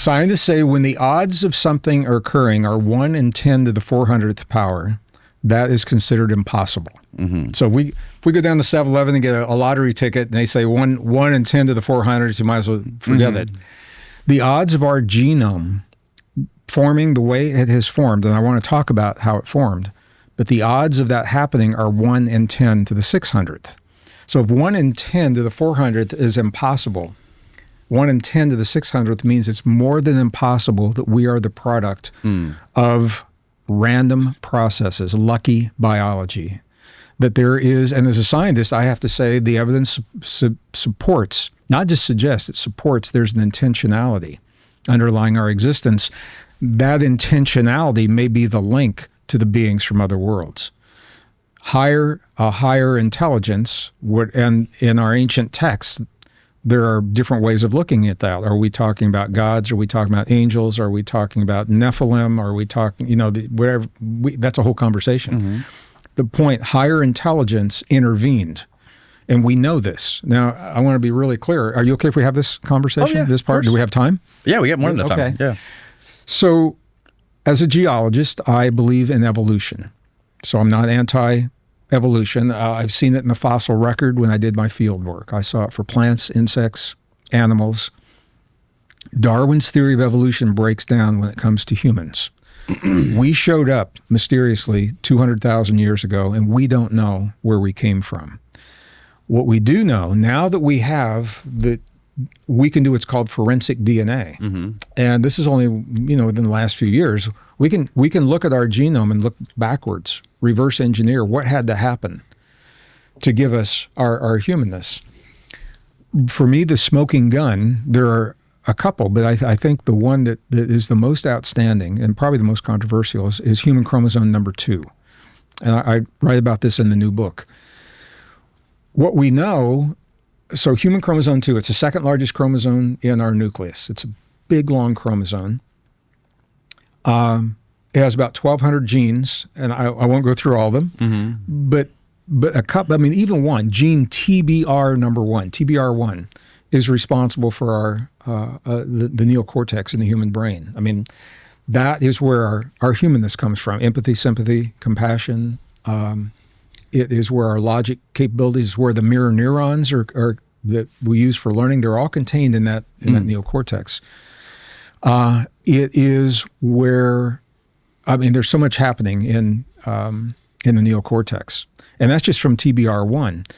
Scientists say when the odds of something occurring are 1 in 10 to the 400th power, that is considered impossible. So if we go down to 7-Eleven and get a lottery ticket and they say 1 in 10 to the 400th, you might as well forget it. The odds of our genome forming the way it has formed, and I want to talk about how it formed, but the odds of that happening are 1 in 10 to the 600th. So if 1 in 10 to the 400th is impossible, 1 in 10 to the 600th means it's more than impossible that we are the product of random processes, lucky biology. That there is, and as a scientist, I have to say the evidence supports, not just suggests, it supports there's an intentionality underlying our existence. That intentionality may be the link to the beings from other worlds. A higher intelligence, and in our ancient texts, there are different ways of looking at that. Are we talking about gods? Are we talking about angels? Are we talking about Nephilim? Are we talking, whatever? That's a whole conversation. The point, higher intelligence intervened. And we know this. Now, I want to be really clear. Are you okay if we have this conversation, this part? Do we have time? Yeah, we got more than enough time. Okay. Yeah. So, as a geologist, I believe in evolution. So I'm not anti-evolution. I've seen it in the fossil record when I did my field work. I saw it for plants, insects, animals. Darwin's theory of evolution breaks down when it comes to humans. We showed up mysteriously 200,000 years ago, and we don't know where we came from. What we do know, now that we have we can do what's called forensic DNA. And this is only, within the last few years, we can look at our genome and look backwards, reverse engineer what had to happen to give us our humanness. For me, the smoking gun, there are a couple, but I think the one that is the most outstanding and probably the most controversial is human chromosome number 2. And I write about this in the new book. What we know, so human chromosome 2, it's the second largest chromosome in our nucleus. It's a big, long chromosome. It has about 1,200 genes, and I won't go through all of them, but a couple, even one, gene TBR1 is responsible for the neocortex in the human brain. That is where our humanness comes from, empathy, sympathy, compassion. It is where our logic capabilities, where the mirror neurons are that we use for learning, they're all contained in that neocortex. It is where, there's so much happening in the neocortex, and that's just from TBR1.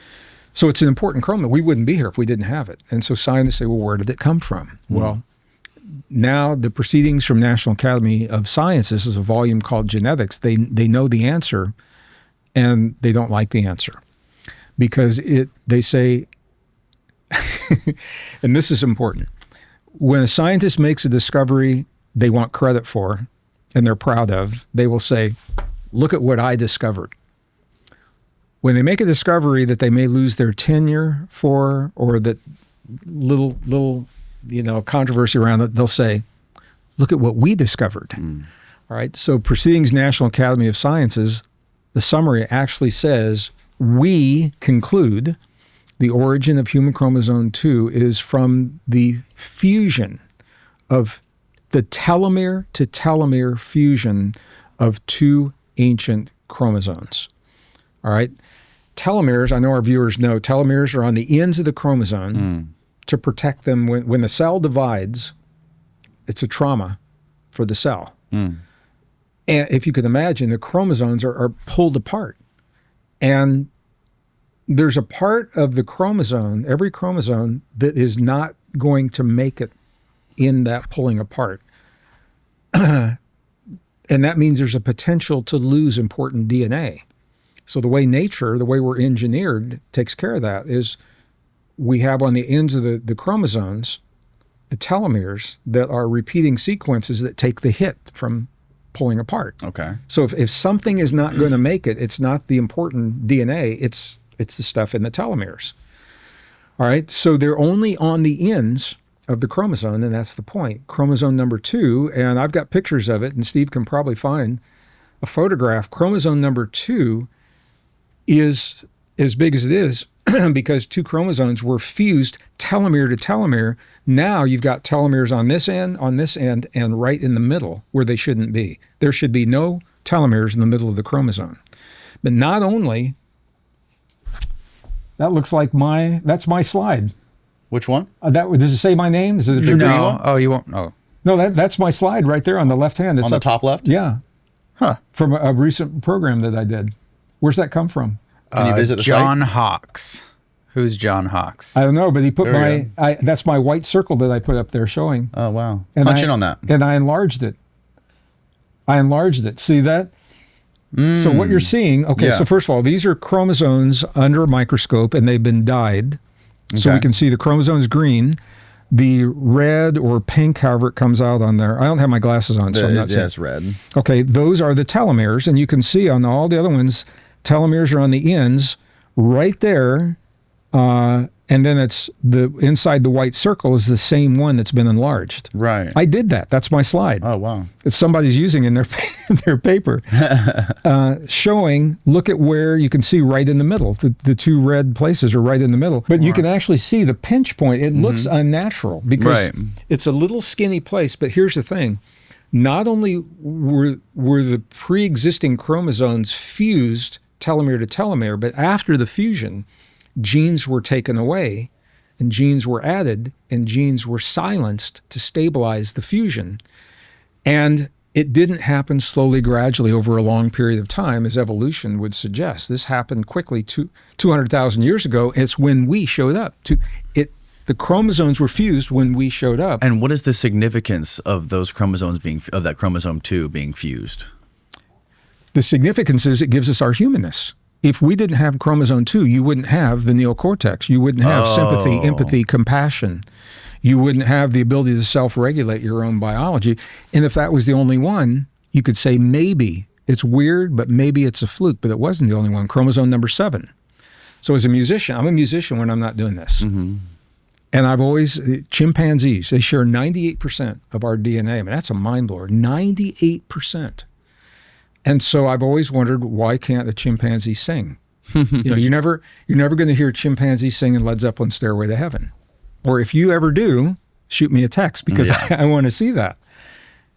So it's an important chromosome. We wouldn't be here if we didn't have it. And so scientists say, well, where did it come from? Well, now the proceedings from National Academy of Sciences is a volume called Genetics. They know the answer, and they don't like the answer because they say, and this is important, when a scientist makes a discovery they want credit for and they're proud of, they will say, look at what I discovered. When they make a discovery that they may lose their tenure for, or that little controversy around it, they'll say, look at what we discovered. All right. So Proceedings National Academy of Sciences, the summary actually says, we conclude the origin of human chromosome 2 is from the fusion of the telomere to telomere fusion of 2 ancient chromosomes. All right. Telomeres, I know our viewers know, telomeres are on the ends of the chromosome to protect them. When the cell divides, it's a trauma for the cell. And if you could imagine, the chromosomes are pulled apart. And there's a part of the chromosome, every chromosome, that is not going to make it in that pulling apart. And that means there's a potential to lose important DNA. So the way nature, the way we're engineered, takes care of that is we have on the ends of the chromosomes, the telomeres that are repeating sequences that take the hit from pulling apart. Okay. So if something is not going to make it, it's not the important DNA, it's the stuff in the telomeres. All right, so they're only on the ends of the chromosome, and that's the point. Chromosome number 2, and I've got pictures of it, and Steve can probably find a photograph. Chromosome number 2 is as big as it is because two chromosomes were fused telomere to telomere. Now you've got telomeres on this end, and right in the middle where they shouldn't be. There should be no telomeres in the middle of the chromosome. But not only, that looks like that's my slide. Which one? Does it say my name? Is it a No. Oh, you won't. Oh. No, that's my slide right there on the left hand. It's on the top left? Yeah. Huh. From a recent program that I did. Where's that come from? Can you visit the John site? Hawks. Who's John Hawks? I don't know, but he put There we that's my white circle that I put up there showing. Oh, wow. And Punch in on that. And I enlarged it. See that? So what you're seeing, okay, Yeah. so first of all, these are chromosomes under a microscope, and they've been dyed. So we Okay. can see the chromosomes green. The red or pink, however it comes out on there. I don't have my glasses on, so I'm not seeing. It's red. Okay, those are the telomeres, and you can see on all the other ones, telomeres are on the ends right there, and then it's inside the white circle is the same one that's been enlarged. Right. I did that. That's my slide. Oh, wow. It's somebody's using in their paper, showing. Look at where you can see right in the middle. The two red places are right in the middle, but you can actually see the pinch point. It looks unnatural because Right. it's a little skinny place. But here's the thing: not only were the pre-existing chromosomes fused telomere to telomere, but after the fusion, genes were taken away and genes were added and genes were silenced to stabilize the fusion. And it didn't happen slowly, gradually over a long period of time, as evolution would suggest. This happened quickly 200,000 years ago. It's when we showed up. The chromosomes were fused when we showed up. And what is the significance of those chromosomes of that chromosome 2 being fused? The significance is it gives us our humanness. If we didn't have chromosome 2, you wouldn't have the neocortex. You wouldn't have sympathy, empathy, compassion. You wouldn't have the ability to self-regulate your own biology. And if that was the only one, you could say maybe it's weird, but maybe it's a fluke. But it wasn't the only one. Chromosome number 7. So as a musician, I'm a musician when I'm not doing this. Mm-hmm. And chimpanzees, they share 98% of our DNA. I mean, that's a mind blower, 98%. And so I've always wondered, why can't a chimpanzee sing? You're never going to hear a chimpanzee sing in Led Zeppelin's Stairway to Heaven. Or if you ever do, shoot me a text because I want to see that.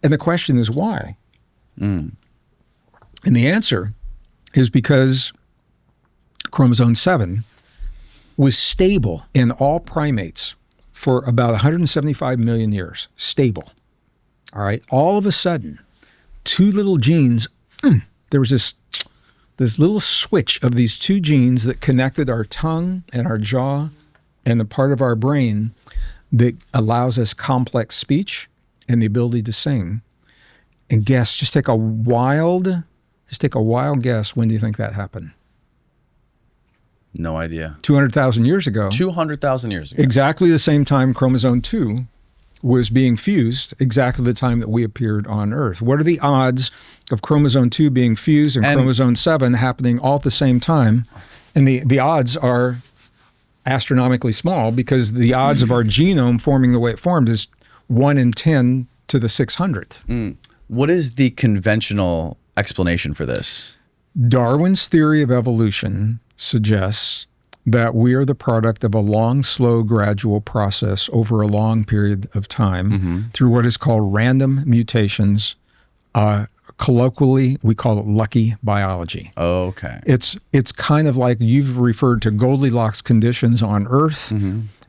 And the question is why? And the answer is because chromosome 7 was stable in all primates for about 175 million years. Stable. All right. All of a sudden, two little genes, there was this little switch of these two genes that connected our tongue and our jaw and the part of our brain that allows us complex speech and the ability to sing. And guess, just take a wild guess. When do you think that happened? No idea. 200,000 years ago. 200,000 years ago. Exactly the same time chromosome 2 was being fused, exactly the time that we appeared on Earth. What are the odds of chromosome 2 being fused and chromosome 7 happening all at the same time? And the odds are astronomically small because the odds of our genome forming the way it formed is 1 in 10 to the 600th. What is the conventional explanation for this? Darwin's theory of evolution suggests that we are the product of a long, slow, gradual process over a long period of time through what is called random mutations. Colloquially, we call it lucky biology. Okay. It's kind of like you've referred to Goldilocks conditions on Earth.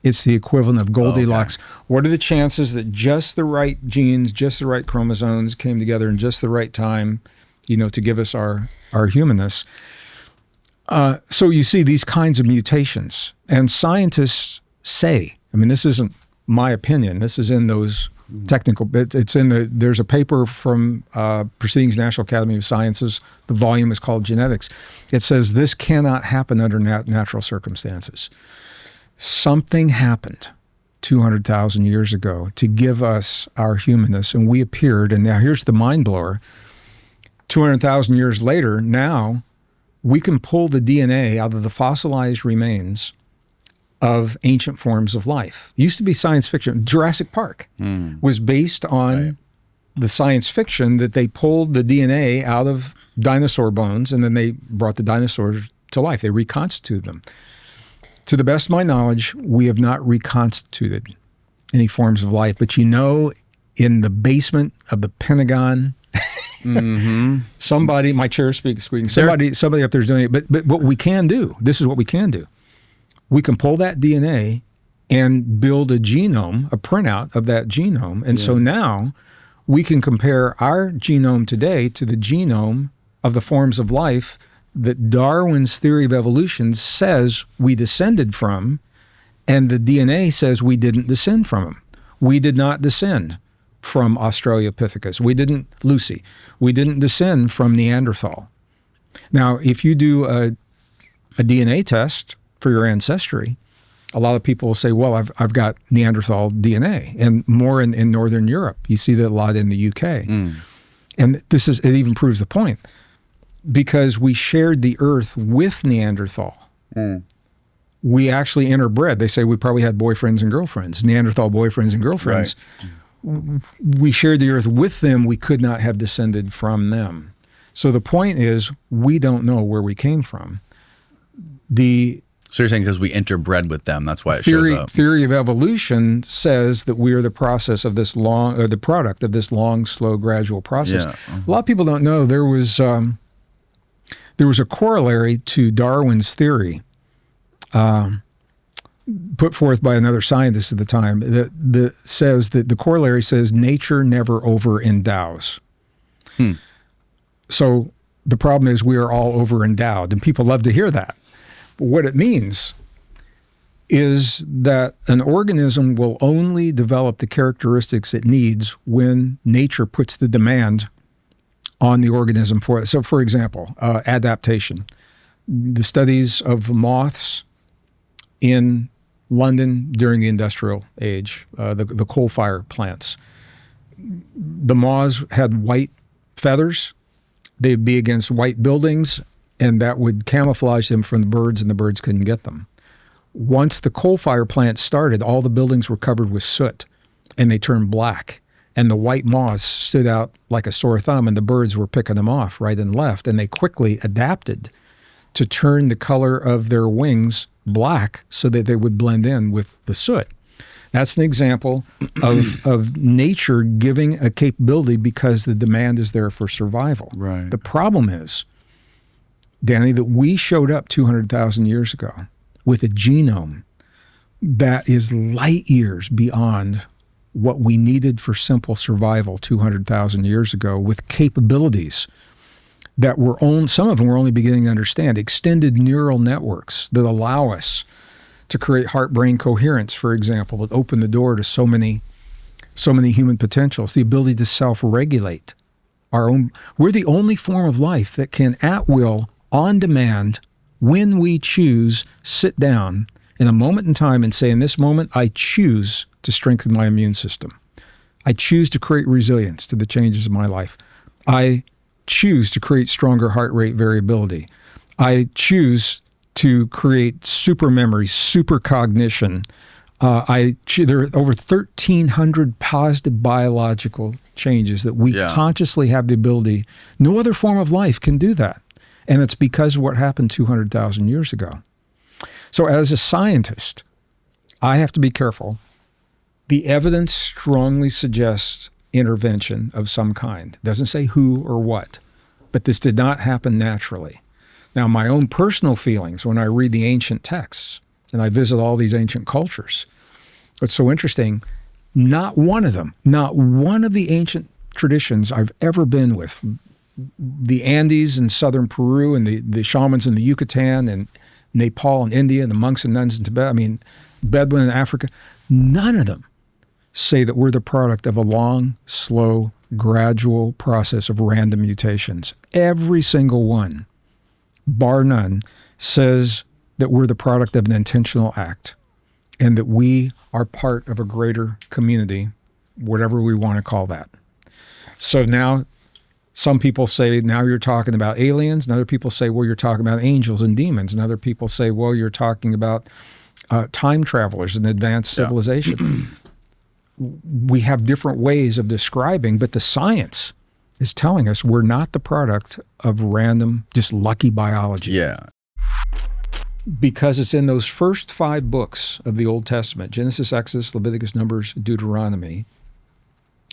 It's the equivalent of Goldilocks. What are the chances that just the right genes, just the right chromosomes came together in just the right time, to give us our humanness? So you see these kinds of mutations, and scientists say, I mean, this isn't my opinion. This is in those technical. There's a paper from Proceedings National Academy of Sciences. The volume is called Genetics. It says this cannot happen under natural circumstances. Something happened 200,000 years ago to give us our humanness, and we appeared. And now here's the mind blower. 200,000 years later, now we can pull the DNA out of the fossilized remains of ancient forms of life. It used to be science fiction. Jurassic Park was based on the science fiction that they pulled the DNA out of dinosaur bones and then they brought the dinosaurs to life. They reconstituted them. To the best of my knowledge, we have not reconstituted any forms of life. But in the basement of the Pentagon, somebody, my chair squeaking, somebody up there is doing it. But what we can do, this is what we can do. We can pull that DNA and build a genome, a printout of that genome. And so now we can compare our genome today to the genome of the forms of life that Darwin's theory of evolution says we descended from, and the DNA says we didn't descend from them. We did not descend from Australopithecus. We didn't descend from Neanderthal. Now, if you do a DNA test for your ancestry, a lot of people will say, well, I've got Neanderthal DNA, and more in Northern Europe. You see that a lot in the UK. And it even proves the point, because we shared the earth with Neanderthal. We actually interbred. They say we probably had boyfriends and girlfriends, Neanderthal boyfriends and girlfriends. Right. We shared the earth with them. We could not have descended from them. So the point is, we don't know where we came from. So you're saying because we interbred with them, that's why it shows up. Theory of evolution says that we are the process of this the product of this long, slow, gradual process. Yeah. A lot of people don't know there was a corollary to Darwin's theory put forth by another scientist at the time that says that the corollary says nature never over-endows. So the problem is we are all over-endowed, and people love to hear that. What it means is that an organism will only develop the characteristics it needs when nature puts the demand on the organism for it. So, for example, adaptation. The studies of moths in London during the industrial age, the coal fire plants. The moths had white feathers. They'd be against white buildings, and that would camouflage them from the birds, and the birds couldn't get them. Once the coal fire plant started, all the buildings were covered with soot, and they turned black. And the white moths stood out like a sore thumb, and the birds were picking them off right and left. And they quickly adapted to turn the color of their wings black so that they would blend in with the soot. That's an example of nature giving a capability because the demand is there for survival. Right. The problem is, Danny, that we showed up 200,000 years ago with a genome that is light years beyond what we needed for simple survival 200,000 years ago, with capabilities that some of them we're only beginning to understand, extended neural networks that allow us to create heart-brain coherence, for example, that open the door to so many human potentials, the ability to self-regulate our own. We're the only form of life that can, at will, on demand, when we choose, sit down in a moment in time and say, in this moment, I choose to strengthen my immune system. I choose to create resilience to the changes of my life. I choose to create stronger heart rate variability. I choose to create super memory, super cognition. There are over 1,300 positive biological changes that we consciously have the ability. No other form of life can do that. And it's because of what happened 200,000 years ago. So as a scientist, I have to be careful. The evidence strongly suggests intervention of some kind. It doesn't say who or what, but this did not happen naturally. Now, my own personal feelings when I read the ancient texts and I visit all these ancient cultures, what's so interesting, not one of the ancient traditions I've ever been with, the Andes in southern Peru and the shamans in the Yucatan and Nepal and India and the monks and nuns in Tibet, Bedouin in Africa, none of them say that we're the product of a long, slow, gradual process of random mutations. Every single one, bar none, says that we're the product of an intentional act and that we are part of a greater community, whatever we want to call that. So now some people say, now you're talking about aliens, and other people say, well, you're talking about angels and demons, and other people say, well, you're talking about time travelers and advanced civilization. We have different ways of describing, but the science is telling us we're not the product of random, just lucky biology. Yeah. because it's in those first 5 books of the Old Testament, Genesis, Exodus, Leviticus, Numbers, Deuteronomy,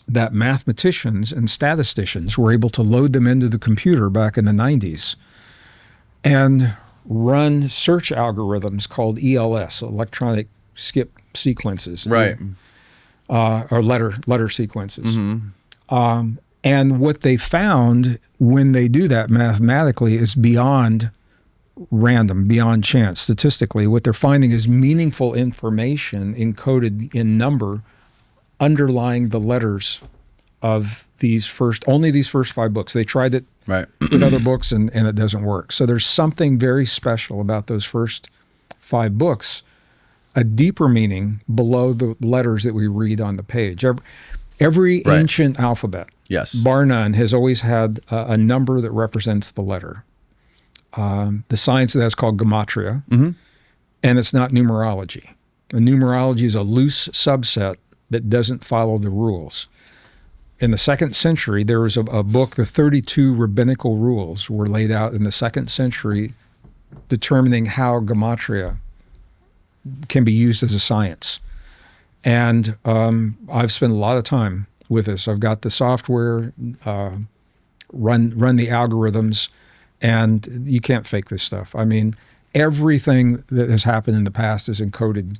that mathematicians and statisticians were able to load them into the computer back in the 90s and run search algorithms called ELS, electronic skip sequences. Right. Or letter sequences. And what they found when they do that mathematically is beyond random, beyond chance. Statistically, what they're finding is meaningful information encoded in number underlying the letters of only these first 5 books. They tried it with other books and it doesn't work. So there's something very special about those first 5 books, a deeper meaning below the letters that we read on the page. Every ancient alphabet, bar none, has always had a number that represents the letter. The science of that's called gematria, and it's not numerology. Numerology is a loose subset that doesn't follow the rules. In the 2nd century, there was a book, the 32 rabbinical rules were laid out in the 2nd century, determining how gematria can be used as a science. And I've spent a lot of time with this. I've got the software, run the algorithms, and you can't fake this stuff. I mean, everything that has happened in the past is encoded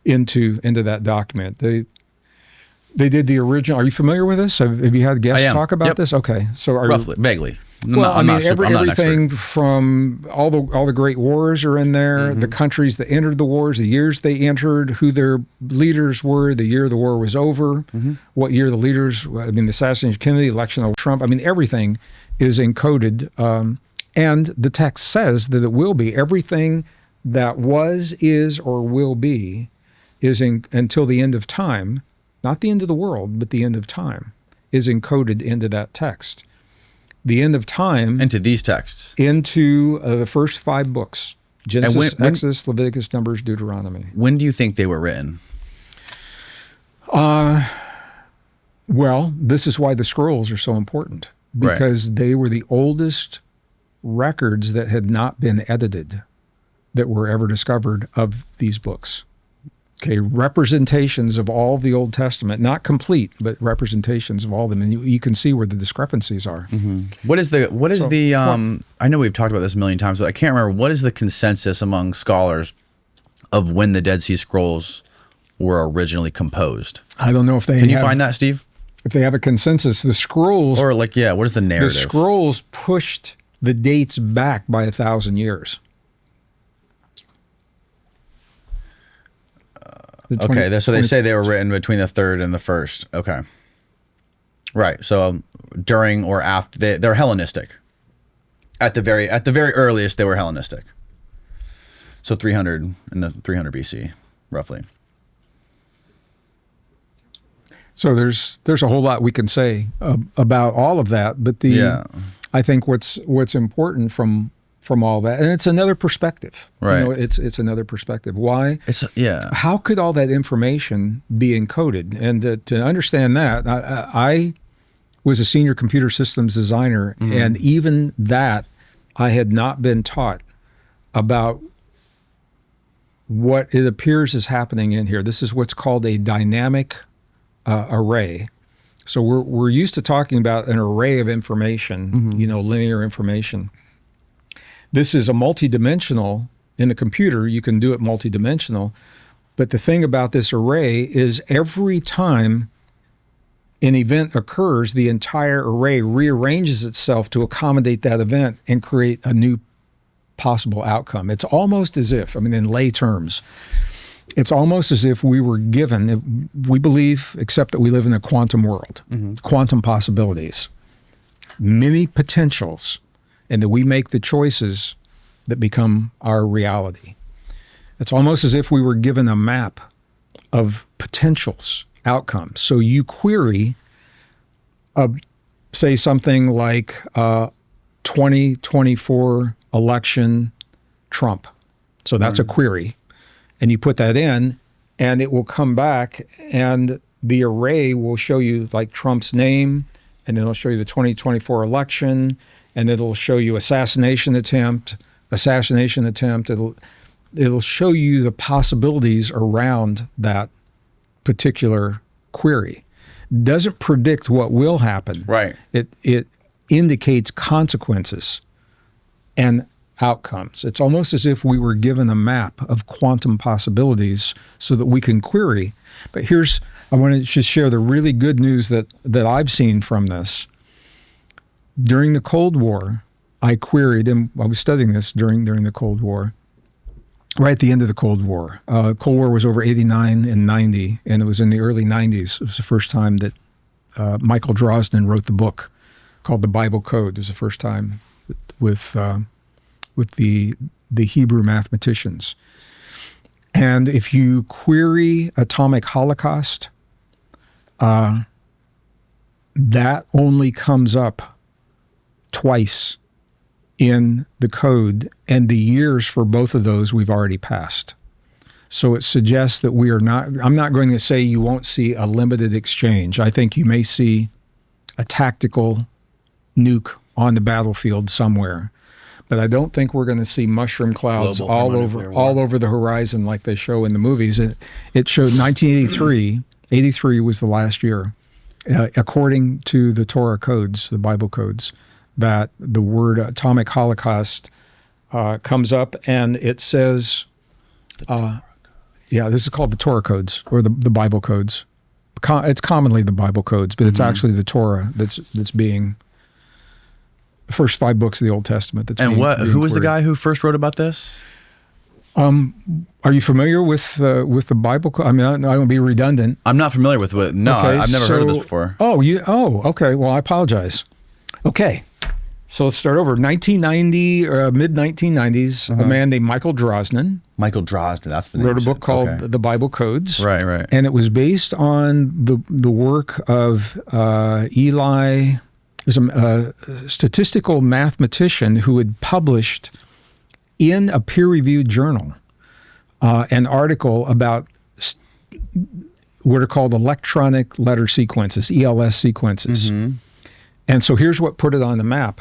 into that document. They did the original. Are you familiar with this? Have you had guests talk about this? Okay, so roughly, vaguely. Everything from all the great wars are in there. The countries that entered the wars, the years they entered, who their leaders were, the year the war was over, what year the leaders. The assassination of Kennedy, election of Trump. everything is encoded, and the text says that it will be. Everything that was, is, or will be is until the end of time, not the end of the world, but the end of time, is encoded into that text. The end of time. Into these texts. Into the first 5 books. Genesis, Exodus, Leviticus, Numbers, Deuteronomy. When do you think they were written? Well, this is why the scrolls are so important. Because they were the oldest records that had not been edited that were ever discovered of these books. Okay, representations of all of the Old Testament, not complete, but representations of all of them, and you can see where the discrepancies are. What is the I know we've talked about this a million times, but I can't remember, what is the consensus among scholars of when the Dead Sea Scrolls were originally composed? I don't know if they Can you find that, Steve? If they have a consensus, the scrolls, or what is the narrative? The scrolls pushed the dates back by 1,000 years. Okay, so they say they were written between the 3rd and the 1st. Okay, right. So during or after they're Hellenistic. At the very earliest, they were Hellenistic. So 300 BC, roughly. So there's a whole lot we can say about all of that, but I think what's important from all that, and it's another perspective. Right. It's another perspective. Why? How could all that information be encoded? And to understand that, I was a senior computer systems designer, and even that, I had not been taught about what it appears is happening in here. This is what's called a dynamic array. So we're used to talking about an array of information, linear information. This is a multidimensional. In the computer, you can do it multidimensional. But the thing about this array is every time an event occurs, the entire array rearranges itself to accommodate that event and create a new possible outcome. It's almost as if, in lay terms, it's almost as if we were given, we believe, except that we live in a quantum world, quantum possibilities, many potentials, and that we make the choices that become our reality. It's almost as if we were given a map of potentials, outcomes. So you query, say something like 2024 election Trump. So that's a query. And you put that in, and it will come back, and the array will show you like Trump's name, and then it'll show you the 2024 election, and it'll show you assassination attempt, assassination attempt. It'll show you the possibilities around that particular query. Doesn't predict what will happen. Right. It indicates consequences and outcomes. It's almost as if we were given a map of quantum possibilities so that we can query. But I want to just share the really good news that I've seen from this. During the Cold War, I queried, and I was studying this during the Cold War, right at the end of the Cold War. Cold War was over 89 and 90, and it was in the early 90s. It was the first time that Michael Drosnin wrote the book called The Bible Code. It was the first time with the Hebrew mathematicians. And if you query atomic holocaust, that only comes up twice in the code, and the years for both of those we've already passed. So it suggests that we are not, I'm not going to say you won't see a limited exchange. I think you may see a tactical nuke on the battlefield somewhere. But I don't think we're going to see mushroom clouds all over the horizon like they show in the movies. It showed 1983. 83 was the last year, according to the Torah codes, the Bible codes, that the word atomic holocaust comes up, and it says, this is called the Torah codes or the Bible codes. It's commonly the Bible codes, but it's actually the Torah that's being the first 5 books of the Old Testament. Who was the guy who first wrote about this? Are you familiar with the Bible? I mean, I don't want to be redundant. I'm not familiar with it. No, okay, I've never heard of this before. Okay. Well, I apologize. Okay. So let's start over. 1990, mid-1990s, a man named Michael Drosnin. Michael Drosnin, that's the name. Wrote a book called The Bible Codes. Right. And it was based on the work of Eli. There's a statistical mathematician who had published in a peer-reviewed journal an article about what are called electronic letter sequences, ELS sequences. Mm-hmm. And so here's what put it on the map.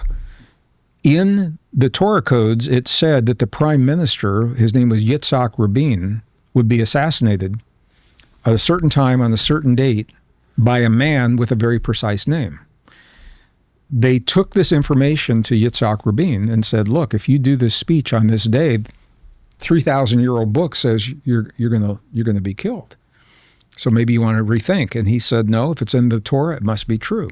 In the Torah codes, it said that the prime minister, his name was Yitzhak Rabin, would be assassinated at a certain time on a certain date by a man with a very precise name. They took this information to Yitzhak Rabin and said, look, if you do this speech on this day, 3,000-year-old book says you're gonna be killed. So maybe you want to rethink. And he said, no, if it's in the Torah, it must be true.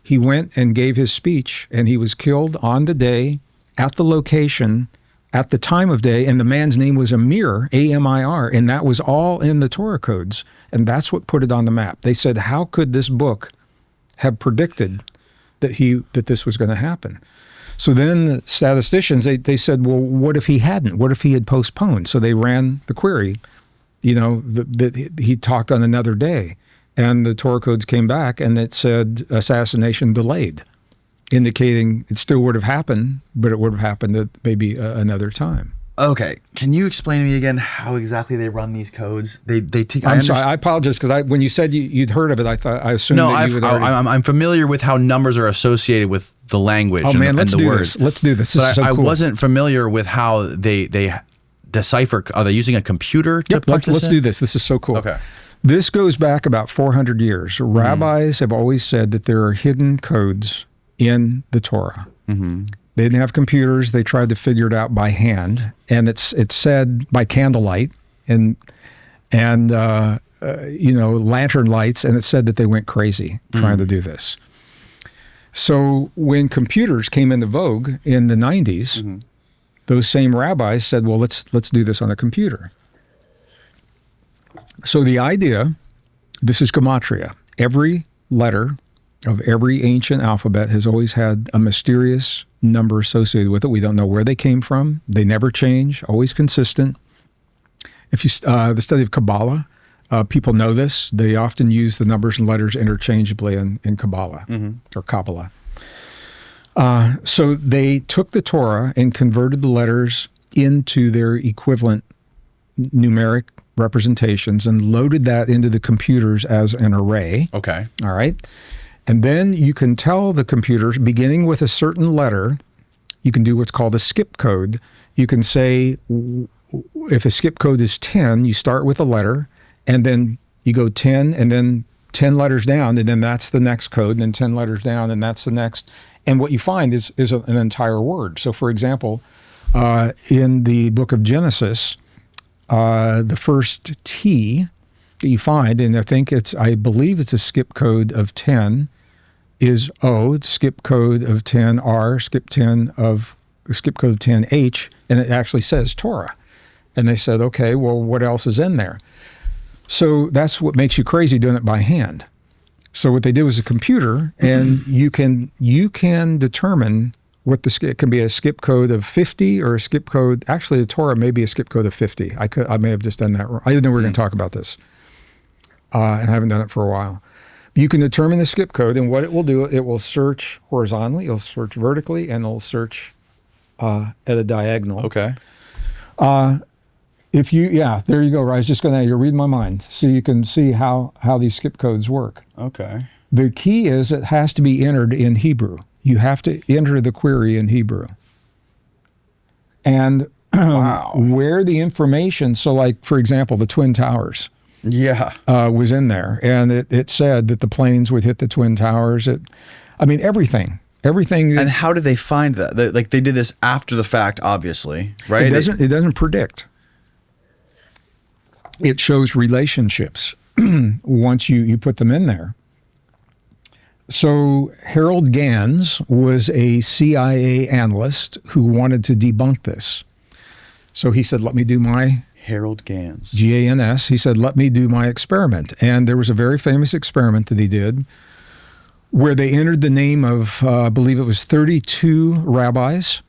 He went and gave his speech, and he was killed on the day, at the location, at the time of day, and the man's name was Amir, A-M-I-R, and that was all in the Torah codes, and that's what put it on the map. They said, how could this book have predicted that this was going to happen? So then the statisticians, they said, well, what if he hadn't? What if he had postponed? So they ran the query, that he talked on another day. And the Torah codes came back, and it said assassination delayed, indicating it still would have happened, but it would have happened at maybe another time. Okay, can you explain to me again how exactly they run these codes? I'm sorry, I apologize, because when you said you'd heard of it, I assumed that you would already. I'm familiar with how numbers are associated with the language. Oh man, let's do words. this. Let's do this. This is so cool. I wasn't familiar with how they decipher. Are they using a computer to put this in? Let's do this. This is so cool. Okay. This goes back about 400 years. Rabbis have always said that there are hidden codes in the Torah. Mm-hmm. They didn't have computers. They tried to figure it out by hand, and it's said by candlelight and lantern lights, and it said that they went crazy trying to do this. So when computers came into vogue in the 90s, those same rabbis said, well, let's do this on a computer. So the idea, this is gematria. Every letter of every ancient alphabet has always had a mysterious number associated with it. We don't know where they came from. They never change, always consistent. If you the study of Kabbalah, people know this. They often use the numbers and letters interchangeably in Kabbalah or Kabbalah. So they took the Torah and converted the letters into their equivalent numeric representations and loaded that into the computers as an array. Okay. All right. And then you can tell the computers, beginning with a certain letter, you can do what's called a skip code. You can say, if a skip code is 10, you start with a letter, and then you go 10, and then 10 letters down, and then that's the next code, and then 10 letters down, and that's the next. And what you find is an entire word. So, for example, in the book of Genesis, the first T that you find, and I believe it's a skip code of 10, is O, skip code of 10 R, skip code of 10 H, and it actually says Torah. And they said, okay, well, what else is in there? So that's what makes you crazy doing it by hand. So what they did was a computer, and you can determine what it can be a skip code of 50 or a skip code. Actually, the Torah may be a skip code of 50. I may have just done that wrong. I didn't know we were going to talk about this, and I haven't done it for a while. You can determine the skip code, and what it will do, it will search horizontally, it'll search vertically, and it'll search at a diagonal. Okay. There you go. Right. I was just you're reading my mind. So you can see how these skip codes work. Okay. The key is it has to be entered in Hebrew. You have to enter the query in Hebrew. And wow. Where the information, so like, for example, the Twin Towers was in there. And it said that the planes would hit the Twin Towers. Everything. And how did they find that? They did this after the fact, obviously, right? It doesn't predict. It shows relationships once you put them in there. So Harold Gans was a CIA analyst who wanted to debunk this. So he said, let me do my... Harold Gans. Gans. He said, let me do my experiment. And there was a very famous experiment that he did where they entered the name of, I believe it was 32 rabbis.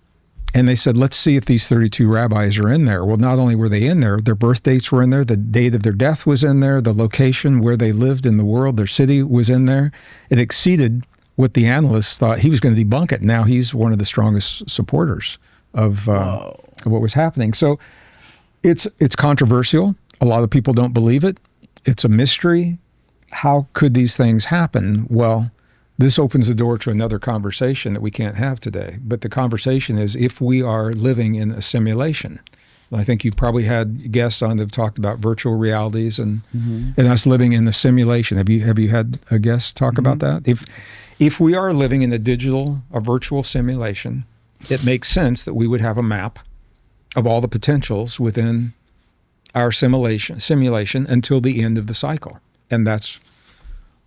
And they said, let's see if these 32 rabbis are in there. Well, not only were they in there, their birth dates were in there, the date of their death was in there, the location where they lived in the world, their city was in there. It exceeded what the analysts thought. He was going to debunk it. Now he's one of the strongest supporters of what was happening. So it's controversial. A lot of people don't believe it. It's a mystery. How could these things happen? Well, this opens the door to another conversation that we can't have today. But the conversation is if we are living in a simulation. I think you've probably had guests on that have talked about virtual realities and us living in the simulation. Have you had a guest talk about that? If we are living in a virtual simulation, it makes sense that we would have a map of all the potentials within our simulation until the end of the cycle. And that's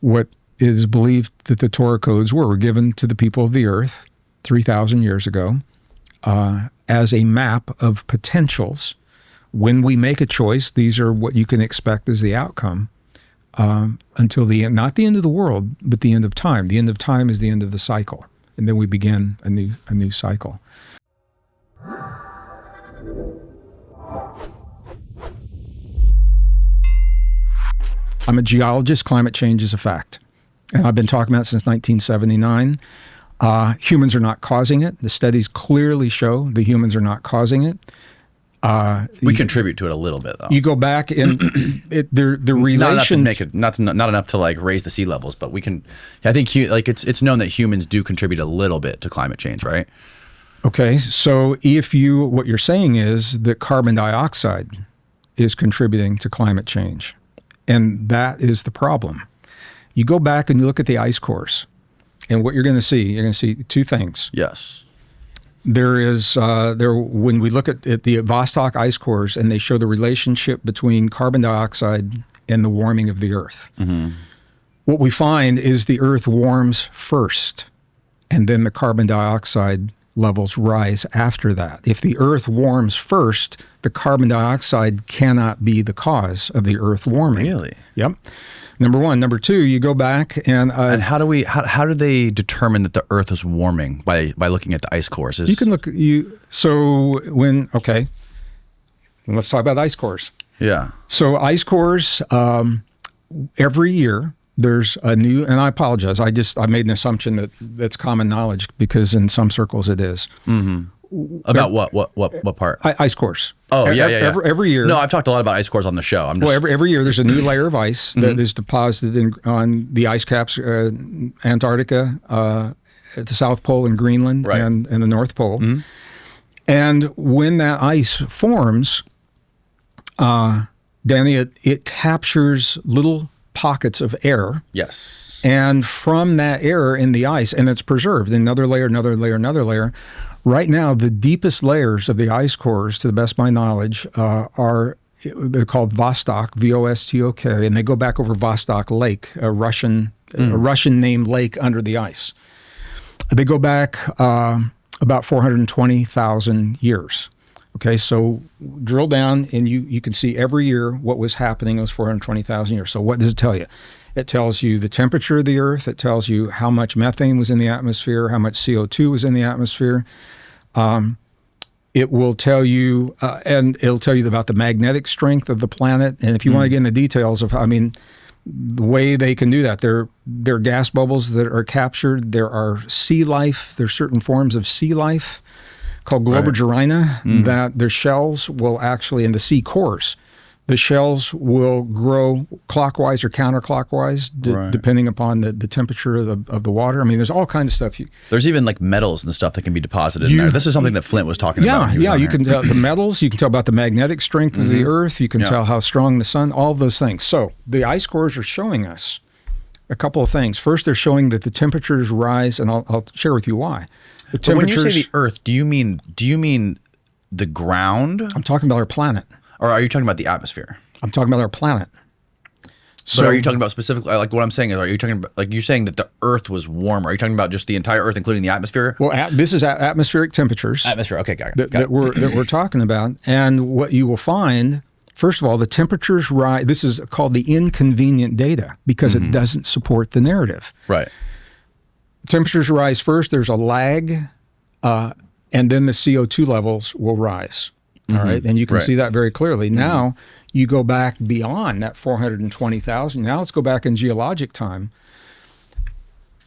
what is believed that the Torah codes were given to the people of the earth 3,000 years ago as a map of potentials. When we make a choice, these are what you can expect as the outcome until the end, not the end of the world, but the end of time. The end of time is the end of the cycle. And then we begin a new cycle. I'm a geologist. Climate change is a fact. And I've been talking about it since 1979. Humans are not causing it. The studies clearly show the humans are not causing it. We contribute to it a little bit, though. You go back and the relation not enough to like raise the sea levels, but we can. I think it's known that humans do contribute a little bit to climate change, right? Okay, so what you're saying is that carbon dioxide is contributing to climate change, and that is the problem. You go back and you look at the ice cores, and what you're going to see two things. Yes. There is when we look at the Vostok ice cores and they show the relationship between carbon dioxide and the warming of the Earth. Mm-hmm. What we find is the Earth warms first, and then the carbon dioxide levels rise after that. If the Earth warms first, the carbon dioxide cannot be the cause of the Earth warming. Really? Yep. Number one. Number two, you go back and how do they determine that the Earth is warming by looking at the ice cores? You can look let's talk about ice cores. Yeah. So ice cores, every year there's a new, and I apologize, I made an assumption that's common knowledge because in some circles it is. Mm-hmm. About what part? Ice cores. Oh, yeah. Every year. No, I've talked a lot about ice cores on the show. Every year there's a new layer of ice that is deposited on the ice caps, Antarctica, at the South Pole in Greenland Right. and the North Pole. And when that ice forms, Danny, it captures little pockets of air. Yes. And from that air in the ice, and it's preserved, another layer, another layer, another layer. Right now, the deepest layers of the ice cores, to the best of my knowledge, they're called Vostok, V-O-S-T-O-K, and they go back over Vostok Lake, a Russian named lake under the ice. They go back about 420,000 years. Okay, so drill down, and you can see every year what was happening in those 420,000 years. So what does it tell you? It tells you the temperature of the Earth. It tells you how much methane was in the atmosphere, how much CO2 was in the atmosphere. It will tell you, and it'll tell you about the magnetic strength of the planet. And if you want to get into details of, the way they can do that, there are gas bubbles that are captured. There are sea life. There's certain forms of sea life called Globigerina that their shells will actually, in the sea cores, the shells will grow clockwise or counterclockwise, depending upon the temperature of the water. There's all kinds of stuff. There's even like metals and stuff that can be deposited in there. This is something that Flint was talking about. Yeah, you can tell the metals. You can tell about the magnetic strength of the Earth. You can tell how strong the sun. All of those things. So the ice cores are showing us a couple of things. First, they're showing that the temperatures rise, and I'll share with you why. But when you say the Earth, do you mean the ground? I'm talking about our planet. Or are you talking about the atmosphere? I'm talking about our planet. So are you talking about specifically, like what I'm saying is, are you talking about, like you're saying that the Earth was warm? Are you talking about just the entire Earth, including the atmosphere? Well, this is atmospheric temperatures. Atmosphere, okay, got it. That we're talking about. And what you will find, first of all, the temperatures rise. This is called the inconvenient data because it doesn't support the narrative. Right. Temperatures rise first. There's a lag, and then the CO2 levels will rise. All right, and you can see that very clearly. Now you go back beyond that 420,000. Now let's go back in geologic time.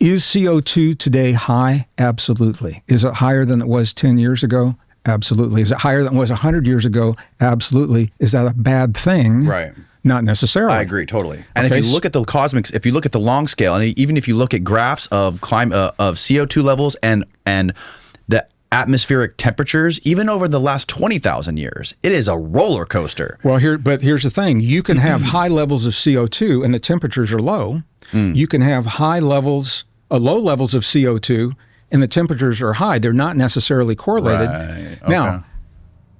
Is CO2 today high? Absolutely. Is it higher than it was 10 years ago? Absolutely. Is it higher than it was 100 years ago? Absolutely. Is that a bad thing? Right. Not necessarily. I agree totally. And if you look at the cosmics, if you look at the long scale, and even if you look at graphs of of CO2 levels and the atmospheric temperatures, even over the last 20,000 years, it is a roller coaster. Well, here's the thing. You can have high levels of CO2 and the temperatures are low. You can have low levels of CO2 and the temperatures are high. They're not necessarily correlated. Right. Okay. Now,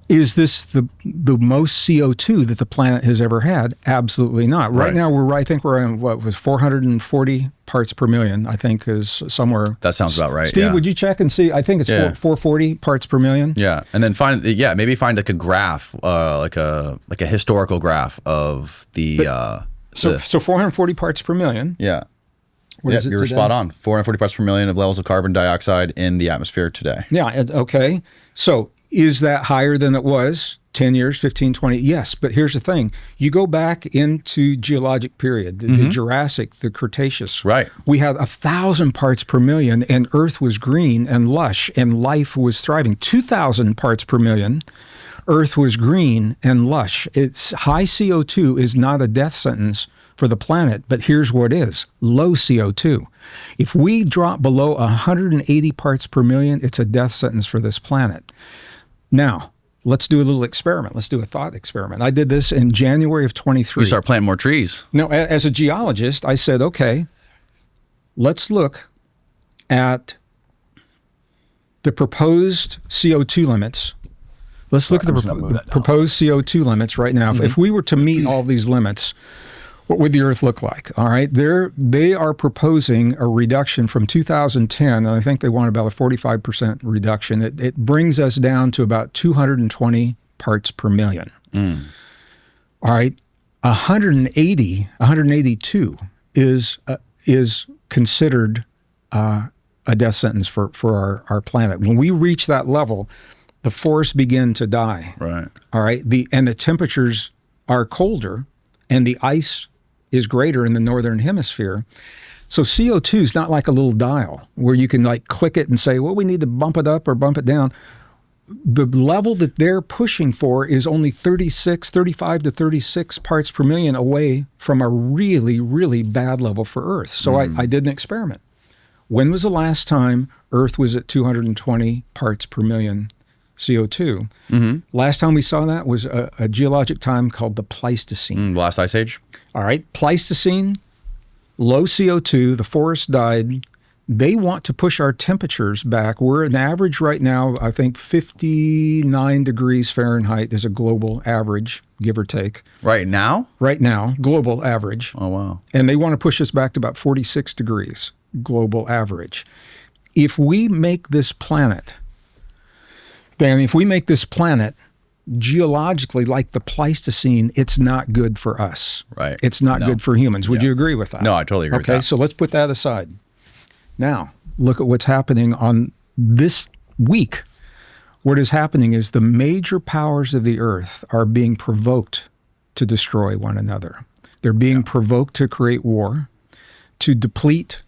is this the most CO2 that the planet has ever had? Absolutely not. Right now, I think we're on with 440 parts per million, I think is somewhere. That sounds about right. Steve, would you check and see? I think it's 440 parts per million. Yeah. And then maybe find like a graph, like a historical graph of the. So 440 parts per million. Yeah. What is it you're today? spot on. 440 parts per million of levels of carbon dioxide in the atmosphere today. Yeah. Okay. So is that higher than it was 10 years, 15, 20? Yes. But here's the thing. You go back into geologic period, the Jurassic, the Cretaceous. Right. We had 1,000 parts per million and Earth was green and lush and life was thriving. 2,000 parts per million. Earth was green and lush. It's high CO2 is not a death sentence for the planet, but here's what is. Low CO2. If we drop below 180 parts per million, it's a death sentence for this planet. Now, let's do a little experiment. Let's do a thought experiment. I did this in January of 23. You start planting more trees. No, as a geologist, I said, okay, let's look at the proposed CO2 limits. Let's look at the proposed CO2 limits right now. If we were to meet all these limits, what would the Earth look like? All right, they are proposing a reduction from 2010, and I think they want about a 45% reduction. It brings us down to about 220 parts per million. All right, 182 is considered a death sentence for our planet. When we reach that level, the forests begin to die. Right. All right, and the temperatures are colder, and the ice is greater in the northern hemisphere. So CO2 is not like a little dial where you can like click it and say, well, we need to bump it up or bump it down. The level that they're pushing for is only 35 to 36 parts per million away from a really, really bad level for Earth. So I did an experiment. When was the last time Earth was at 220 parts per million CO2? Last time we saw that was a geologic time called the Pleistocene. Last ice age. All right, Pleistocene, low CO2, the forest died. They want to push our temperatures back. We're an average right now, I think 59 degrees Fahrenheit is a global average, give or take. Right now? Right now, global average. Oh, wow. And they want to push us back to about 46 degrees, global average. If we make this planet, Danny, if we make this planet geologically like the Pleistocene, it's not good for us. Right. It's not good for humans. Would you agree with that? No, I totally agree with Okay, that. so let's put that aside. Now, look at what's happening on this week. What is happening is the major powers of the earth are being provoked to destroy one another. They're being provoked to create war, to deplete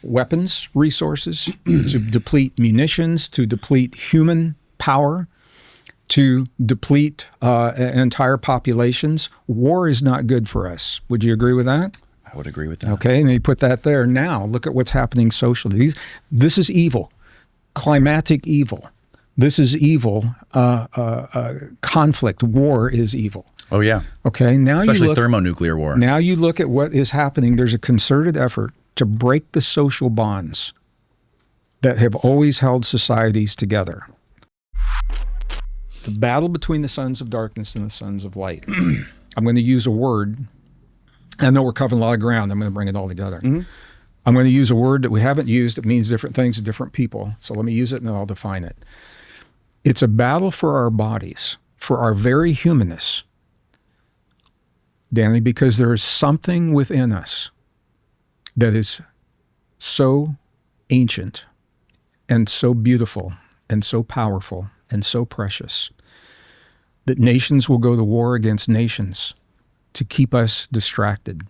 weapons resources, to deplete munitions, to deplete human power, to deplete entire populations. War is not good for us. Would you agree with that? I would agree with that. Okay, and you put that there. Now, look at what's happening socially. This is evil, climatic evil. This is evil. Conflict, war is evil. Oh, yeah. Okay, now Especially you look, thermonuclear war. Now you look at what is happening. There's a concerted effort to break the social bonds that have always held societies together. The battle between the sons of darkness and the sons of light. I'm going to use a word. I know we're covering a lot of ground. I'm going to bring it all together. I'm going to use a word that we haven't used. It means different things to different people. So let me use it and then I'll define it. It's a battle for our bodies, for our very humanness, Danny, because there is something within us that is so ancient and so beautiful and so powerful and so precious that nations will go to war against nations to keep us distracted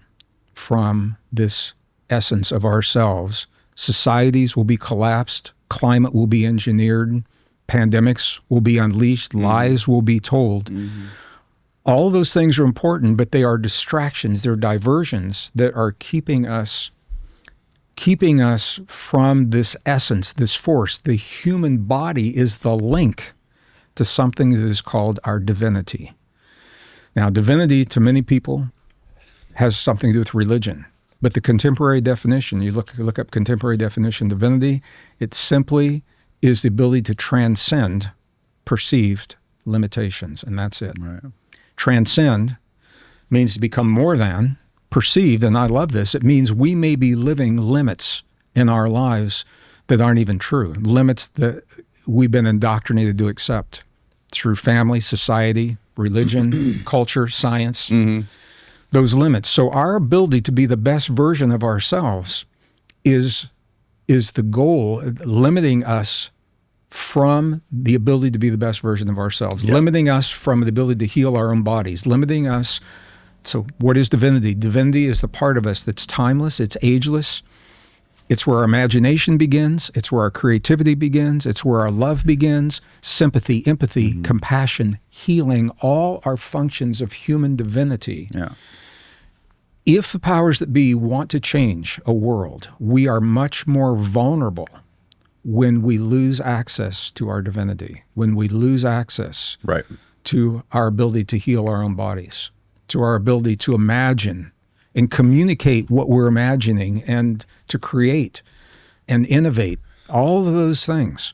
from this essence of ourselves. Societies will be collapsed, climate will be engineered, pandemics will be unleashed, lies will be told. All of those things are important, but they are distractions, they're diversions that are keeping us from this essence, this force. The human body is the link to something that is called our divinity. Now, divinity to many people has something to do with religion, but the contemporary definition, you look up contemporary definition, divinity, it simply is the ability to transcend perceived limitations, and that's it. Right. Transcend means to become more than perceived, and I love this. It means we may be living limits in our lives that aren't even true, limits that we've been indoctrinated to accept through family, society, religion, culture, science, those limits. So our ability to be the best version of ourselves is the goal, limiting us from the ability to be the best version of ourselves, limiting us from the ability to heal our own bodies, limiting us. So what is divinity? Divinity is the part of us that's timeless, it's ageless. It's where our imagination begins. It's where our creativity begins. It's where our love begins. Sympathy, empathy, compassion, healing, all are functions of human divinity. Yeah. If the powers that be want to change a world, we are much more vulnerable when we lose access to our divinity, when we lose access Right. to our ability to heal our own bodies, to our ability to imagine and communicate what we're imagining and to create and innovate, all of those things.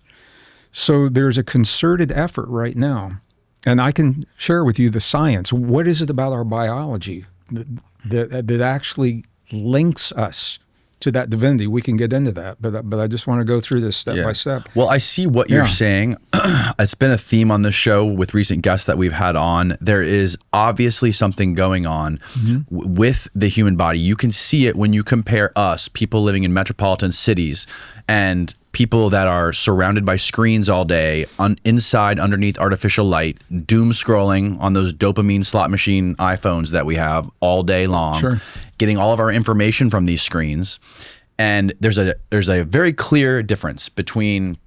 So there's a concerted effort right now, and I can share with you the science. What is it about our biology that actually links us to that divinity? We can get into that, but I just want to go through this step by step. Well, I see what you're saying. It's been a theme on this show with recent guests that we've had on. There is obviously something going on with the human body. You can see it when you compare us, people living in metropolitan cities, and people that are surrounded by screens all day, inside underneath artificial light, doom scrolling on those dopamine slot machine iPhones that we have all day long, getting all of our information from these screens. And there's a very clear difference between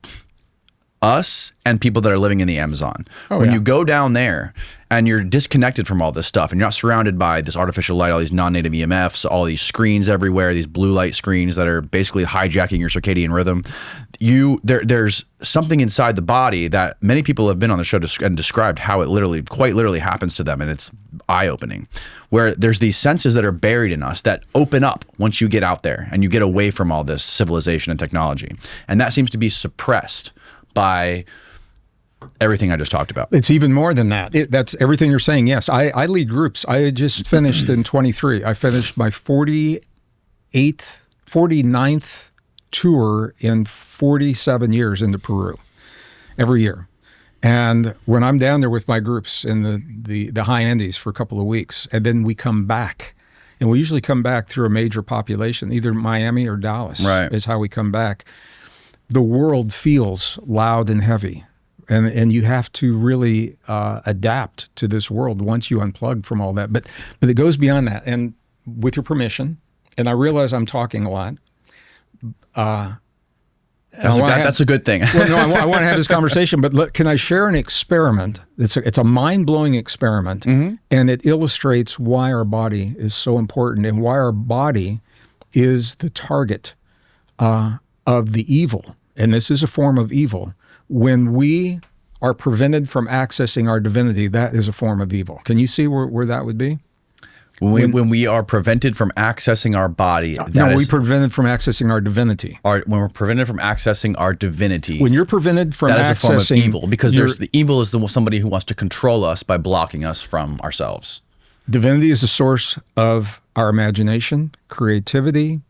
us and people that are living in the Amazon. Oh, when yeah. you go down there and you're disconnected from all this stuff and you're not surrounded by this artificial light, all these non-native EMFs, all these screens everywhere, these blue light screens that are basically hijacking your circadian rhythm, there's something inside the body that many people have been on the show and described how it quite literally happens to them, and it's eye-opening, where there's these senses that are buried in us that open up once you get out there and you get away from all this civilization and technology. And that seems to be suppressed by everything I just talked about. It's even more than that. That's everything you're saying. Yes, I lead groups. I just finished in 23. I finished my 49th tour in 47 years into Peru, every year. And when I'm down there with my groups in the high Andes for a couple of weeks, and then we come back, and we usually come back through a major population, either Miami or Dallas is how we come back. The world feels loud and heavy. And you have to really adapt to this world once you unplug from all that. But it goes beyond that. And with your permission, and I realize I'm talking a lot. That's a good thing. Well, no, I want to have this conversation. But look, can I share an experiment? It's a mind-blowing experiment, and it illustrates why our body is so important and why our body is the target of the evil. And this is a form of evil. When we are prevented from accessing our divinity, that is a form of evil. Can you see where that would be? When we are prevented from accessing our body. We're prevented from accessing our divinity. When we're prevented from accessing our divinity. When you're prevented from accessing... That is a form of evil, because the evil is somebody who wants to control us by blocking us from ourselves. Divinity is the source of our imagination, creativity,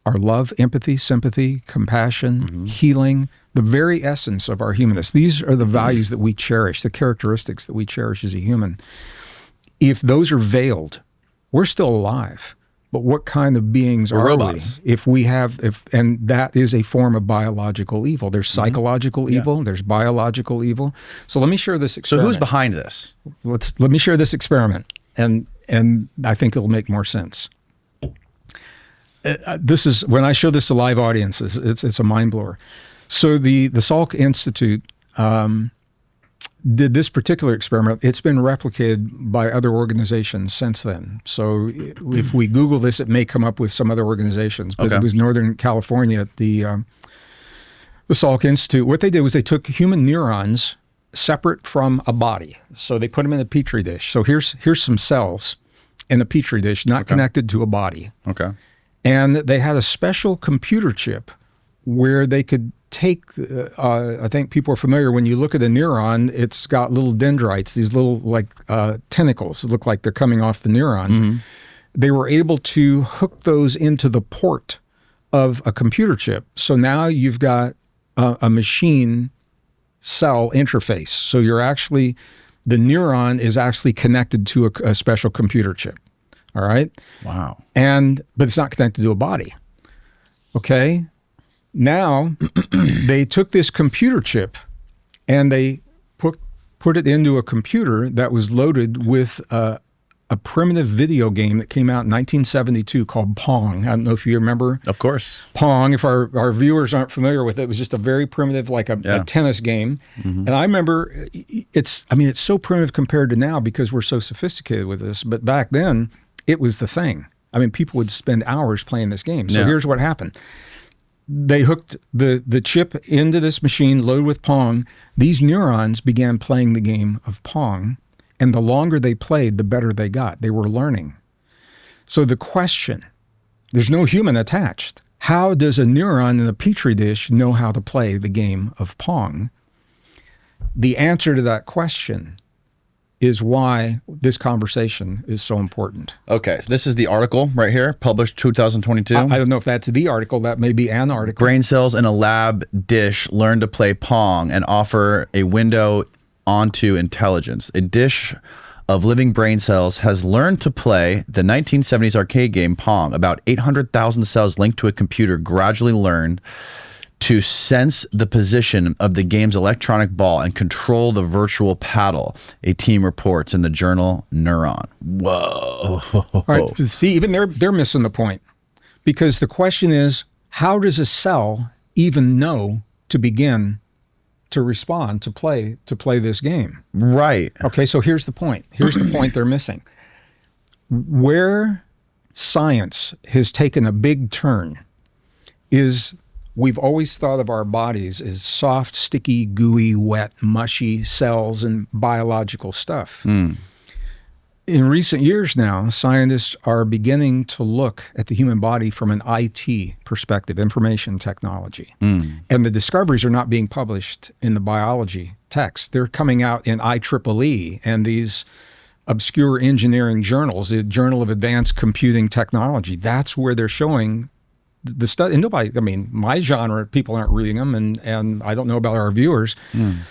our love, empathy, sympathy, compassion, healing, the very essence of our humanness. These are the values that we cherish, the characteristics that we cherish as a human. If those are veiled, we're still alive. But what kind of beings are robots. we? And that is a form of biological evil. There's psychological evil, there's biological evil. So let me share this experiment. So who's behind this? Let me share this experiment, and I think it'll make more sense. This is when I show this to live audiences, it's a mind blower. So the Salk Institute did this particular experiment. It's been replicated by other organizations since then. So if we Google this, it may come up with some other organizations. But it was Northern California at the Salk Institute. What they did was they took human neurons separate from a body. So they put them in a petri dish. So here's some cells in a petri dish, not connected to a body. Okay. And they had a special computer chip where they could take, I think people are familiar, when you look at a neuron, it's got little dendrites, these little tentacles that look like they're coming off the neuron. They were able to hook those into the port of a computer chip. So now you've got a machine cell interface. So the neuron is actually connected to a special computer chip. All right? Wow. But it's not connected to a body. Okay? Now, they took this computer chip and they put it into a computer that was loaded with a primitive video game that came out in 1972 called Pong. I don't know if you remember. Of course. Pong, if our viewers aren't familiar with it, it was just a very primitive, like a tennis game. And I remember it's so primitive compared to now because we're so sophisticated with this. But back then, it was the thing. I mean, people would spend hours playing this game. So here's what happened. They hooked the chip into this machine loaded with Pong. These neurons began playing the game of Pong. And the longer they played, the better they got. They were learning. So the question, there's no human attached. How does a neuron in a petri dish know how to play the game of Pong? The answer to that question is why this conversation is so important. Okay, so this is the article right here, published 2022. I don't know if that's the article. That may be an article. Brain cells in a lab dish learn to play Pong and offer a window onto intelligence. A dish of living brain cells has learned to play the 1970s arcade game Pong. About 800,000 cells linked to a computer gradually learn to sense the position of the game's electronic ball and control the virtual paddle, a team reports in the journal Neuron. Whoa. All right, see, even they're missing the point. Because the question is, how does a cell even know to begin to respond, to play this game. Right. Okay, so here's the point. Here's the point they're missing. Where science has taken a big turn is we've always thought of our bodies as soft, sticky, gooey, wet, mushy cells and biological stuff. In recent years now, scientists are beginning to look at the human body from an IT perspective, information technology. And the discoveries are not being published in the biology text. They're coming out in IEEE and these obscure engineering journals, the Journal of Advanced Computing Technology. That's where they're showing the study. And nobody, I mean, my genre, people aren't reading them, and I don't know about our viewers.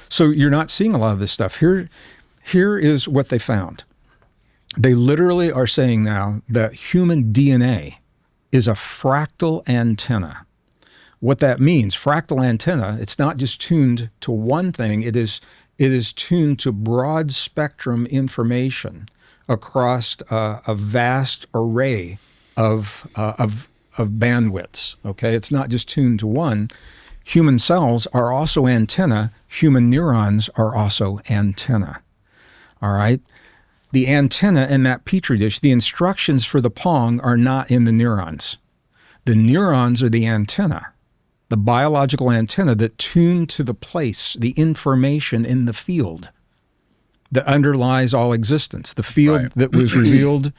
So you're not seeing a lot of this stuff. Here is what they found. They literally are saying now that human DNA is a fractal antenna. What that means, fractal antenna, it's not just tuned to one thing, it is tuned to broad spectrum information across a vast array of bandwidths, okay? It's not just tuned to one. Human cells are also antenna. Human neurons are also antenna, all right? The antenna in that petri dish, the instructions for the Pong are not in the neurons. The neurons are the antenna, the biological antenna that tune to the place, the information in the field that underlies all existence. The field that was revealed,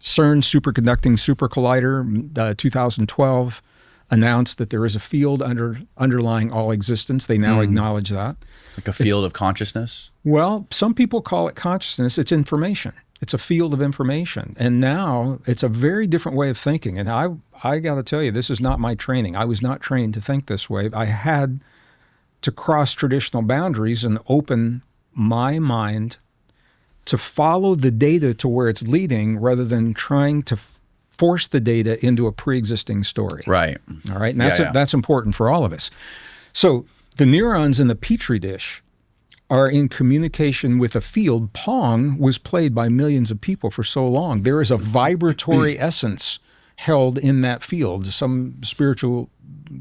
CERN Superconducting Supercollider, 2012, announced that there is a field underlying all existence. They now acknowledge that. Like a field of consciousness? Well, some people call it consciousness. It's information. It's a field of information. And now it's a very different way of thinking. And I got to tell you, this is not my training. I was not trained to think this way. I had to cross traditional boundaries and open my mind to follow the data to where it's leading rather than trying to force the data into a pre-existing story. Right. All right. And that's important for all of us. So the neurons in the petri dish are in communication with a field. Pong was played by millions of people for so long. There is a vibratory essence held in that field. Some spiritual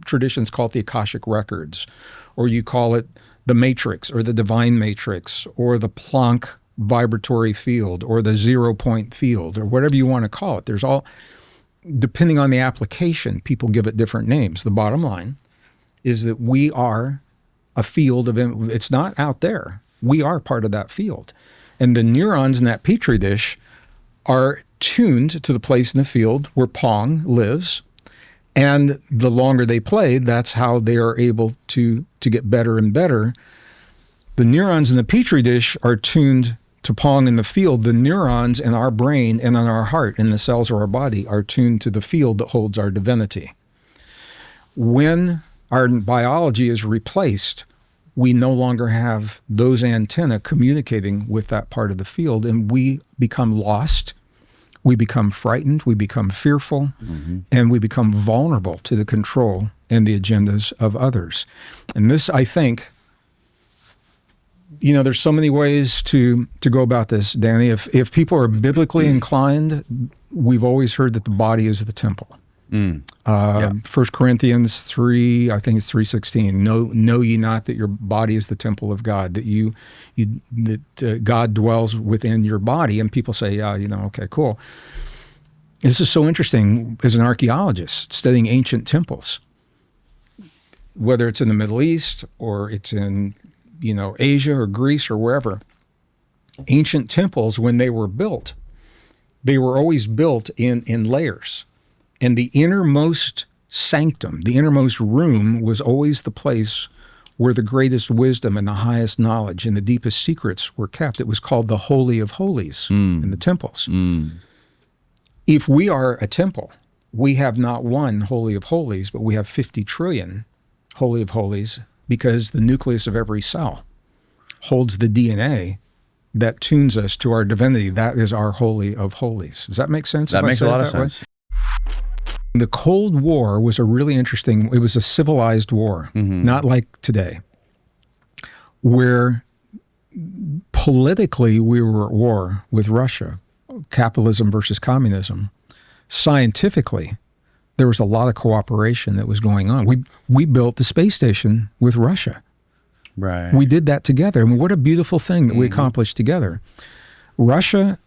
traditions call it the Akashic Records, or you call it the Matrix or the Divine Matrix or the Planck vibratory field or the 0 point field or whatever you want to call it. There's all, depending on the application, people give it different names. The bottom line is that we are a field of, it's not out there. We are part of that field. And the neurons in that petri dish are tuned to the place in the field where Pong lives. And the longer they play, that's how they are able to get better and better. The neurons in the petri dish are tuned to Pong in the field. The neurons in our brain and in our heart and the cells of our body are tuned to the field that holds our divinity. When our biology is replaced, we no longer have those antennae communicating with that part of the field, and we become lost, we become frightened, we become fearful, and we become vulnerable to the control and the agendas of others. And this, I think, you know, there's so many ways to go about this, Danny. If people are biblically inclined, we've always heard that the body is the temple. 1 Corinthians 3, I think it's 3:16. Know ye not that your body is the temple of God, that God dwells within your body? And people say, yeah, you know, okay, cool. This is so interesting as an archaeologist studying ancient temples, whether it's in the Middle East or it's in, you know, Asia or Greece or wherever. Ancient temples, when they were built, they were always built in layers. And the innermost sanctum, the innermost room, was always the place where the greatest wisdom and the highest knowledge and the deepest secrets were kept. It was called the Holy of Holies in the temples. If we are a temple, we have not one Holy of Holies, but we have 50 trillion Holy of Holies, because the nucleus of every cell holds the DNA that tunes us to our divinity. That is our Holy of Holies. Does that make sense? That makes a lot of sense. The Cold War was a really interesting, it was a civilized war, not like today, where politically we were at war with Russia, capitalism versus communism. Scientifically, there was a lot of cooperation that was going on. We built the space station with Russia. Right. We did that together. I mean, what a beautiful thing that we accomplished together. Russia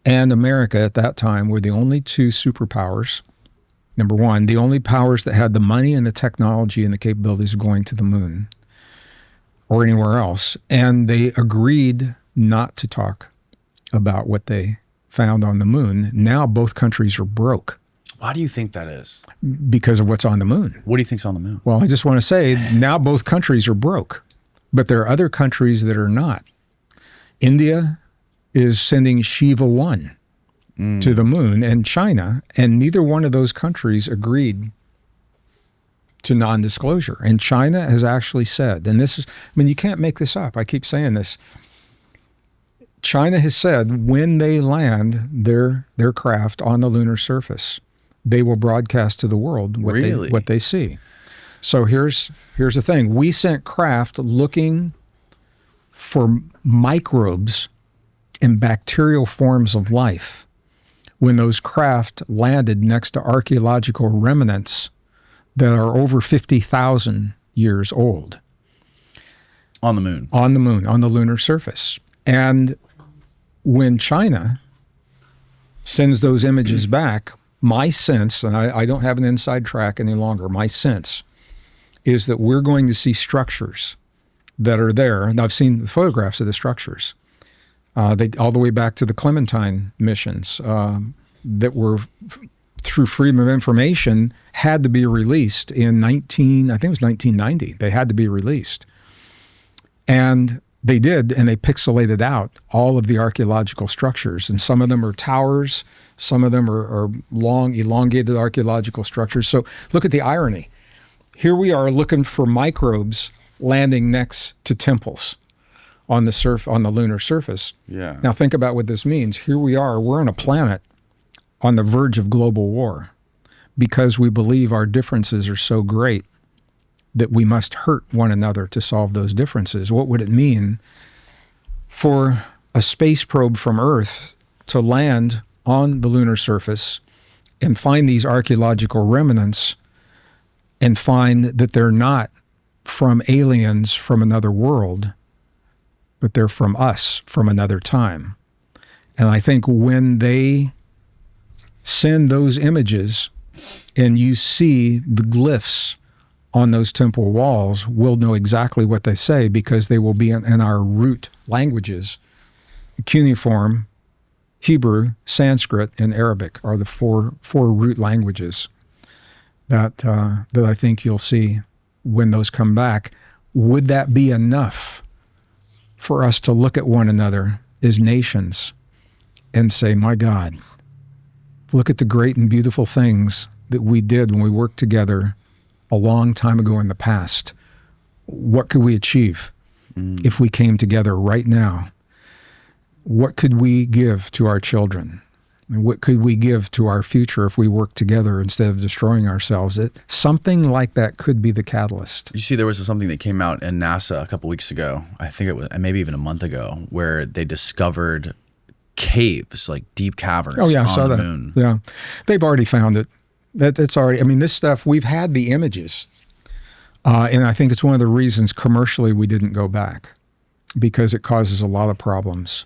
and America at that time were the only two superpowers. Number one, the only powers that had the money and the technology and the capabilities of going to the moon or anywhere else. And they agreed not to talk about what they found on the moon. Now both countries are broke Why do you think that is? because of what's on the moon. What do you think's on the moon? Well, I just want to say now both countries are broke, but there are other countries that are not. India is sending Shiva 1 to the moon, and China, and neither one of those countries agreed to non-disclosure. And China has actually said, and this is, I mean, you can't make this up. I keep saying this. China has said when they land their craft on the lunar surface, they will broadcast to the world what they see. So here's the thing. We sent craft looking for microbes and bacterial forms of life when those craft landed next to archaeological remnants that are over 50,000 years old. On the moon. On the moon, on the lunar surface. And when China sends those images back, my sense, and I don't have an inside track any longer, my sense is that we're going to see structures that are there. And I've seen the photographs of the structures. They all the way back to the Clementine missions that were, through freedom of information, had to be released in I think it was 1990. They had to be released. And they did, and they pixelated out all of the archaeological structures. And some of them are towers, some of them are long, elongated archaeological structures. So look at the irony. Here we are looking for microbes landing next to temples on the lunar surface. Yeah. Now think about what this means. Here we are, we're on a planet on the verge of global war because we believe our differences are so great that we must hurt one another to solve those differences. What would it mean for a space probe from Earth to land on the lunar surface and find these archaeological remnants and find that they're not from aliens from another world, but they're from us from another time? And I think when they send those images and you see the glyphs on those temple walls, we'll know exactly what they say because they will be in our root languages. Cuneiform, Hebrew, Sanskrit, and Arabic are the four root languages that I think you'll see when those come back. Would that be enough for us to look at one another as nations and say, my God, look at the great and beautiful things that we did when we worked together a long time ago in the past? What could we achieve if we came together right now? What could we give to our children? And what could we give to our future if we work together instead of destroying ourselves? Something like that could be the catalyst. You see, there was something that came out in NASA a couple weeks ago. I think it was maybe even a month ago, where they discovered caves, like deep caverns. Oh yeah, I on saw the that. moon. Yeah, they've already found it. It's already. I mean, this stuff, we've had the images, and I think it's one of the reasons commercially we didn't go back, because it causes a lot of problems.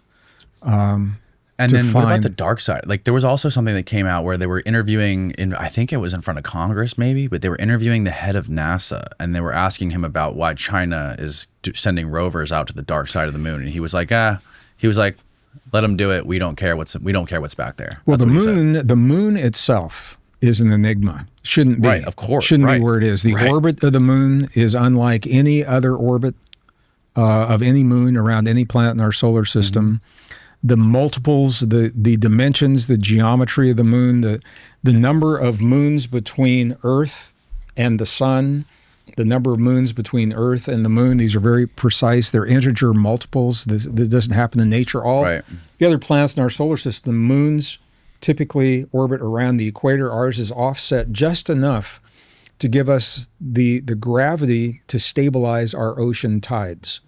And then what about the dark side? Like there was also something that came out where they were interviewing I think it was in front of Congress maybe, but they were interviewing the head of NASA and they were asking him about why China is sending rovers out to the dark side of the moon. And he was like, let them do it. We don't care what's back there. Well, That's the moon itself is an enigma. Shouldn't be. Right, of course. Shouldn't right. be where it is. The right. orbit of the moon is unlike any other orbit of any moon around any planet in our solar system. Mm-hmm. The multiples, the dimensions, the geometry of the moon, the number of moons between Earth and the sun, the number of moons between Earth and the moon, these are very precise. They're integer multiples. This doesn't happen in nature. All right. The other planets in our solar system, moons typically orbit around the equator. Ours is offset just enough to give us the gravity to stabilize our ocean tides.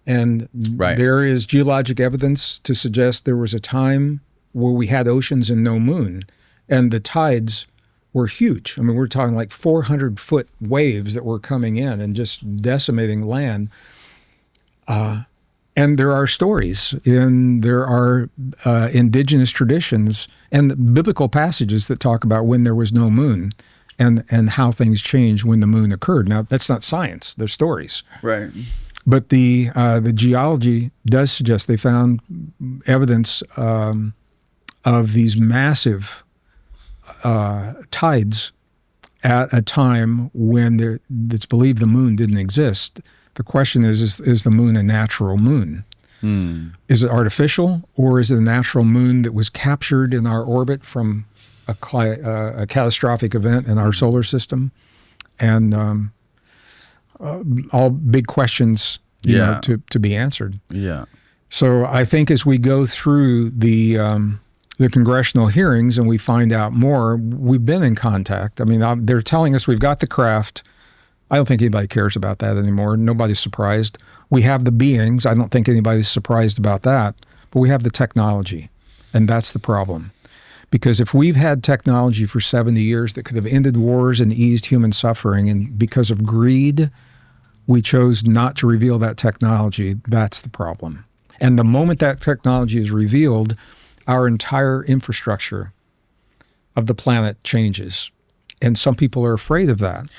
And right. there is geologic evidence to suggest there was a time where we had oceans and no moon, and the tides were huge. I mean, we're talking like 400-foot waves that were coming in and just decimating land. And there are stories, and there are indigenous traditions and biblical passages that talk about when there was no moon and how things changed when the moon occurred. Now, that's not science. They're stories. Right. But the geology does suggest they found evidence of these massive tides at a time when it's believed the moon didn't exist. The question is the moon a natural moon? Is it artificial, or is it a natural moon that was captured in our orbit from a catastrophic event in our solar system? And all big questions, you know, to be answered. Yeah. So I think as we go through the congressional hearings and we find out more, we've been in contact. I mean, they're telling us we've got the craft. I don't think anybody cares about that anymore. Nobody's surprised. We have the beings. I don't think anybody's surprised about that. But we have the technology, and that's the problem. Because if we've had technology for 70 years that could have ended wars and eased human suffering, and because of greed, we chose not to reveal that technology, that's the problem. And the moment that technology is revealed, our entire infrastructure of the planet changes. And some people are afraid of that.